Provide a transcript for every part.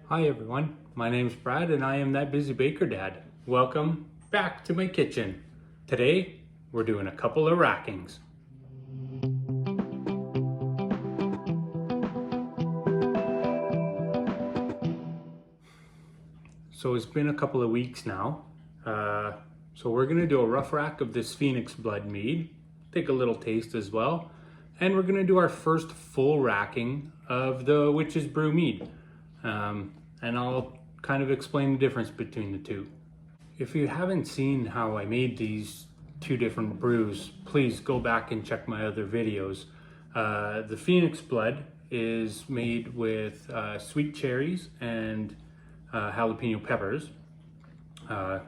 Hi everyone, my name's Brad and I am that busy baker dad. Welcome back to my kitchen. Today we're doing a couple of rackings. So it's been a couple of weeks now. So we're gonna do a rough rack of this Phoenix Blood mead, take a little taste as well. And we're gonna do our first full racking of the Witch's Brew mead. And I'll kind of explain the difference between the two. If you haven't seen how I made these two different brews, please go back and check my other videos. The Phoenix Blood is made with sweet cherries and jalapeno peppers. I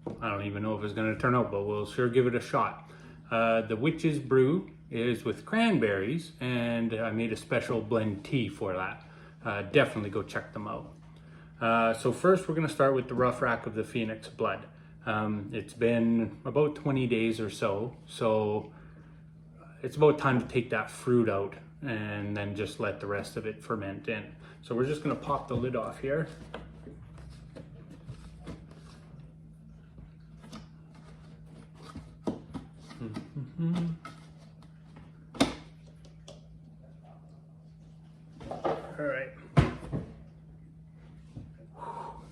don't even know if it's going to turn out, but we'll sure give it a shot. The Witch's Brew is with cranberries, and I made a special blend tea for that. Definitely go check them out. So first we're going to start with the rough rack of the Phoenix Blood. It's been about 20 days or so, so it's about time to take that fruit out and then just let the rest of it ferment in. So we're just going to pop the lid off here. All right.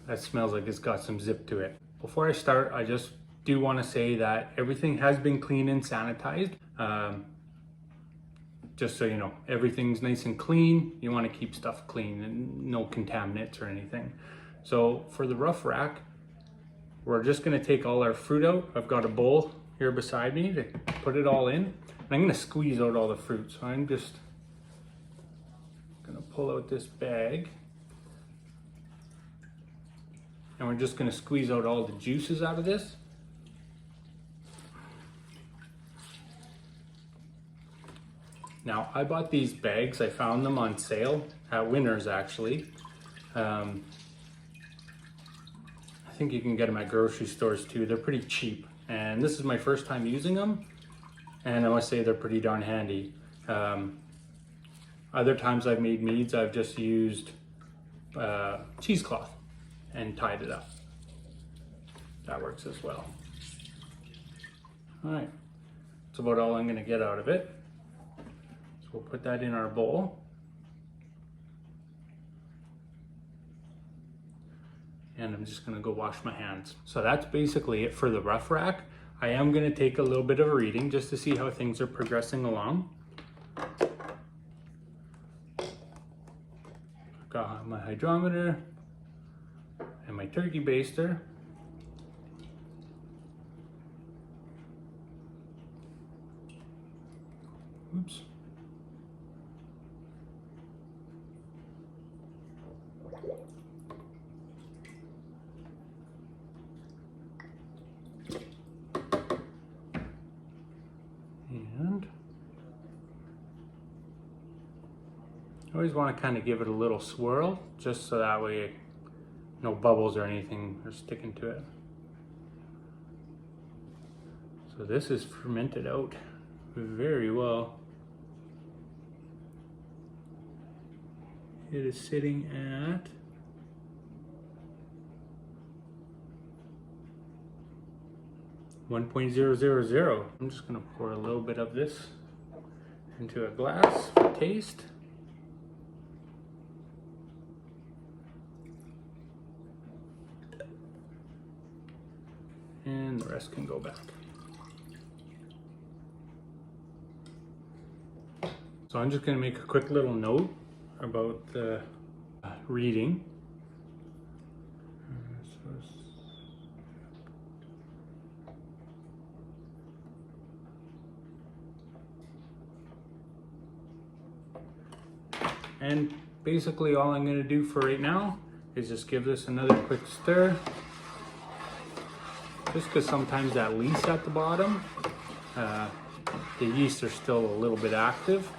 That smells like it's got some zip to it. Before I start, I just do want to say that everything has been cleaned and sanitized. Just so you know, everything's nice and clean. You want to keep stuff clean and no contaminants or anything. So for the rough rack, we're just going to take all our fruit out. I've got a bowl here beside me to put it all in. And I'm going to squeeze out all the fruit. So I'm just going to pull out this bag. And we're just going to squeeze out all the juices out of this. Now, I bought these bags. I found them on sale at Winners, actually. I think you can get them at grocery stores too. They're pretty cheap. And this is my first time using them. And I must say they're pretty darn handy. Other times I've made meads, I've just used cheesecloth and tied it up. That works as well. All right, that's about all I'm gonna get out of it. So we'll put that in our bowl. And I'm just gonna go wash my hands. So that's basically it for the rough rack. I am gonna take a little bit of a reading just to see how things are progressing along. Got my hydrometer and my turkey baster. Oops. And I always want to kind of give it a little swirl, just so that way no bubbles or anything are sticking to it. So this is fermented out very well. It is sitting at 1.000. I'm just going to pour a little bit of this into a glass for taste. And the rest can go back. So I'm just going to make a quick little note about the reading. And basically all I'm going to do for right now is just give this another quick stir. Just because sometimes that lease at the bottom, the yeast are still a little bit active.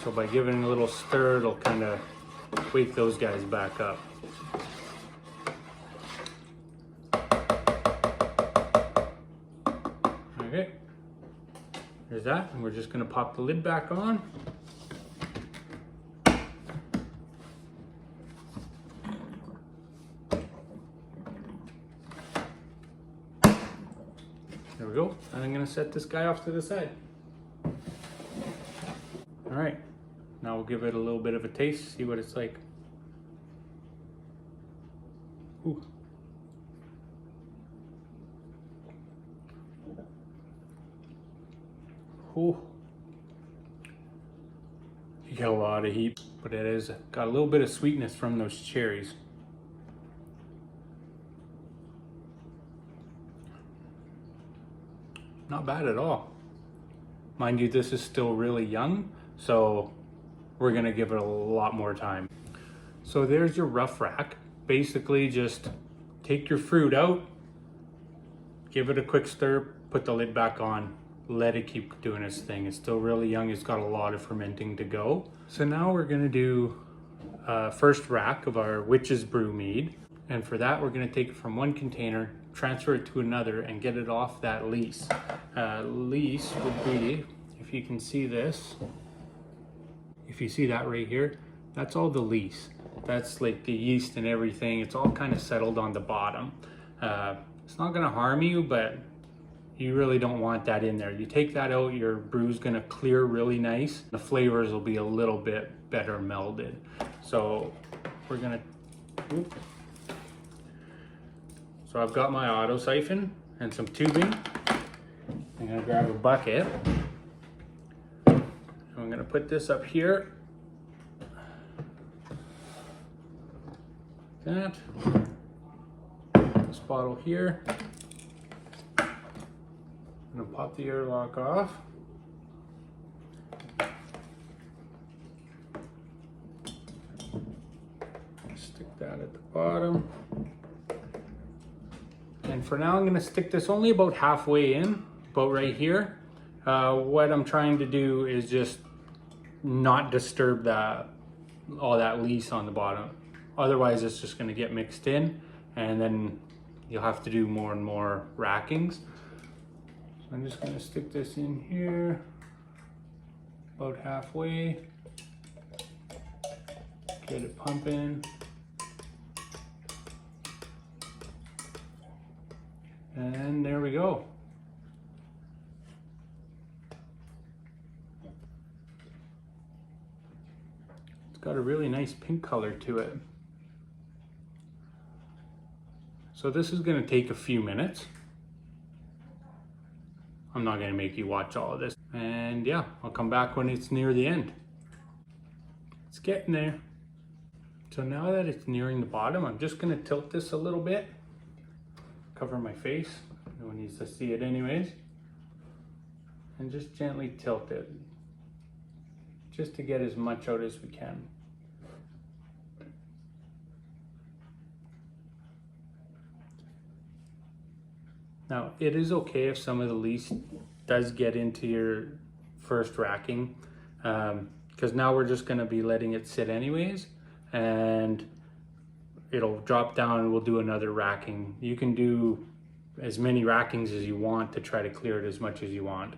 So by giving a little stir, it'll kind of wake those guys back up. Okay, there's that, and we're just gonna pop the lid back on. And I'm gonna set this guy off to the side. All right, now we'll give it a little bit of a taste, see what it's like. Ooh. Ooh. You get a lot of heat, but it has got a little bit of sweetness from those cherries. Not bad at all. Mind you, this is still really young, so we're gonna give it a lot more time. So there's your rough rack. Basically just take your fruit out, give it a quick stir, put the lid back on, let it keep doing its thing. It's still really young, it's got a lot of fermenting to go. So now we're gonna do first rack of our witch's brew mead. And for that, we're gonna take it from one container, transfer it to another, and get it off that lease. Lease would be, if you can see this, if you see that right here, that's all the lease. That's like the yeast and everything. It's all kind of settled on the bottom. It's not gonna harm you, but you really don't want that in there. You take that out, your brew's gonna clear really nice. The flavors will be a little bit better melded. So we're gonna, so I've got my auto siphon and some tubing. I'm gonna grab a bucket. I'm gonna put this up here. That. This bottle here. I'm gonna pop the airlock off. Stick that at the bottom. And for now, I'm gonna stick this only about halfway in, about right here. What I'm trying to do is just not disturb all that lease on the bottom. Otherwise, it's just gonna get mixed in, and then you'll have to do more and more rackings. So I'm just gonna stick this in here, about halfway. Get it pumping. And there we go. It's got a really nice pink color to it. So this is gonna take a few minutes. I'm not gonna make you watch all of this. And yeah, I'll come back when it's near the end. It's getting there. So now that it's nearing the bottom, I'm just gonna tilt this a little bit. Cover my face, no one needs to see it anyways. And just gently tilt it, just to get as much out as we can. Now, it is okay if some of the lease does get into your first racking, because now we're just gonna be letting it sit anyways, and it'll drop down and we'll do another racking. You can do as many rackings as you want to try to clear it as much as you want.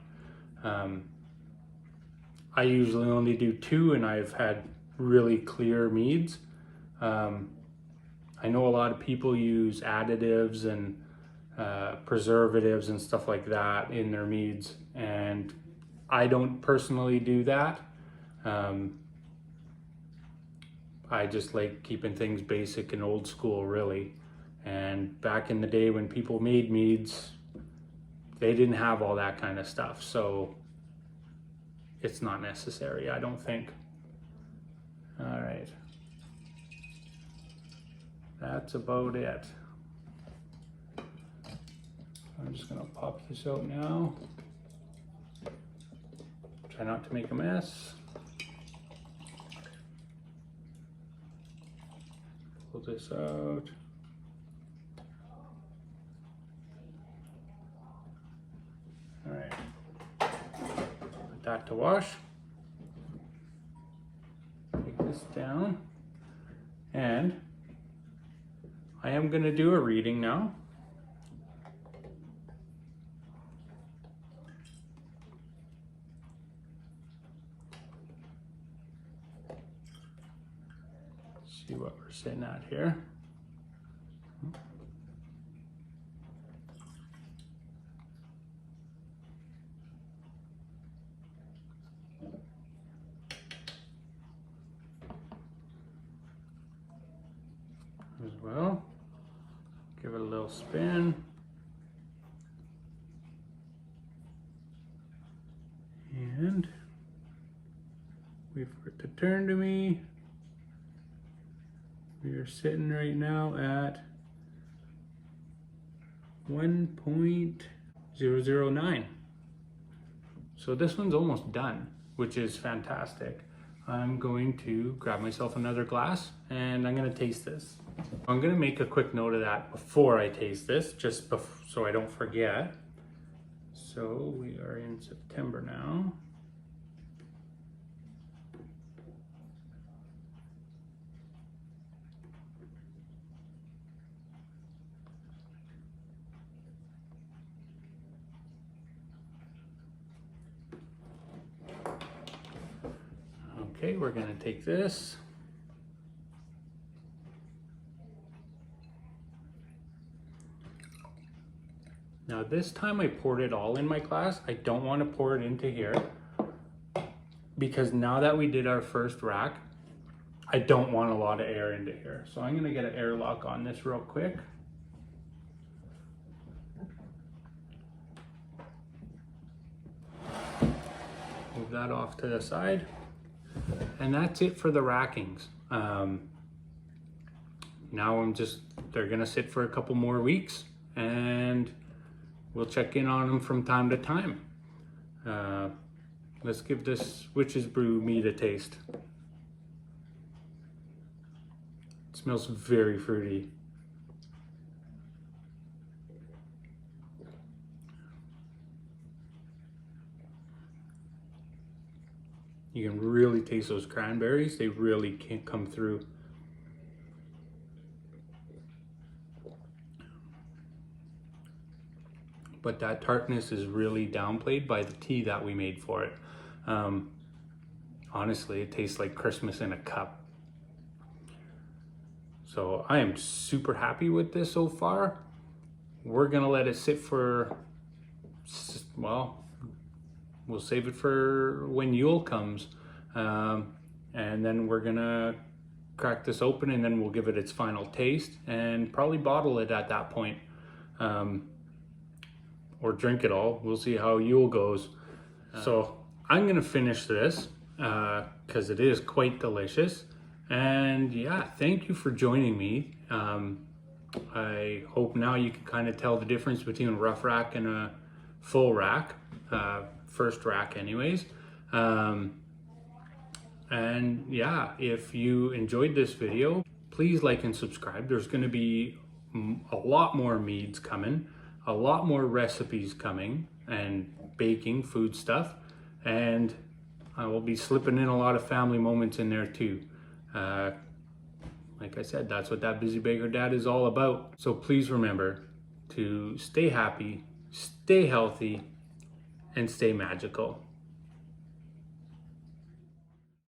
I usually only do 2, and I've had really clear meads. I know a lot of people use additives and preservatives and stuff like that in their meads, and I don't personally do that. I just like keeping things basic and old school, really. And back in the day when people made meads, they didn't have all that kind of stuff, so it's not necessary, I don't think. All right, that's about it. I'm just gonna pop this out now. Try not to make a mess. Pull this out. All right, put that to wash. Take this down. And I am gonna do a reading now. See what we're sitting at here. as well. Give it a little spin. And wait for it to turn to me. We are sitting right now at 1.009. So this one's almost done, which is fantastic. I'm going to grab myself another glass and I'm going to taste this. I'm going to make a quick note of that before I taste this, just so I don't forget. So we are in September now. Okay, we're going to take this. Now this time I poured it all in my glass. I don't want to pour it into here because now that we did our first rack, I don't want a lot of air into here. So I'm going to get an airlock on this real quick. Move that off to the side. And that's it for the rackings. Now they're going to sit for a couple more weeks and we'll check in on them from time to time. Let's give this Witch's Brew mead a taste. It smells very fruity. You can really taste those cranberries. They really can't come through. But that tartness is really downplayed by the tea that we made for it. Honestly, it tastes like Christmas in a cup. So I am super happy with this so far. We're gonna let it sit for, well, we'll save it for when Yule comes. And then we're gonna crack this open and then we'll give it its final taste and probably bottle it at that point. Or drink it all. We'll see how Yule goes. So I'm gonna finish this because it is quite delicious. And yeah, thank you for joining me. I hope now you can kind of tell the difference between a rough rack and a full rack, first rack anyways. And yeah, if you enjoyed this video, please like and subscribe. There's gonna be a lot more meads coming, a lot more recipes coming, and baking food stuff, and I will be slipping in a lot of family moments in there too. Like I said, that's what That Busy Baker Dad is all about. So please remember to stay happy, stay healthy, and stay magical.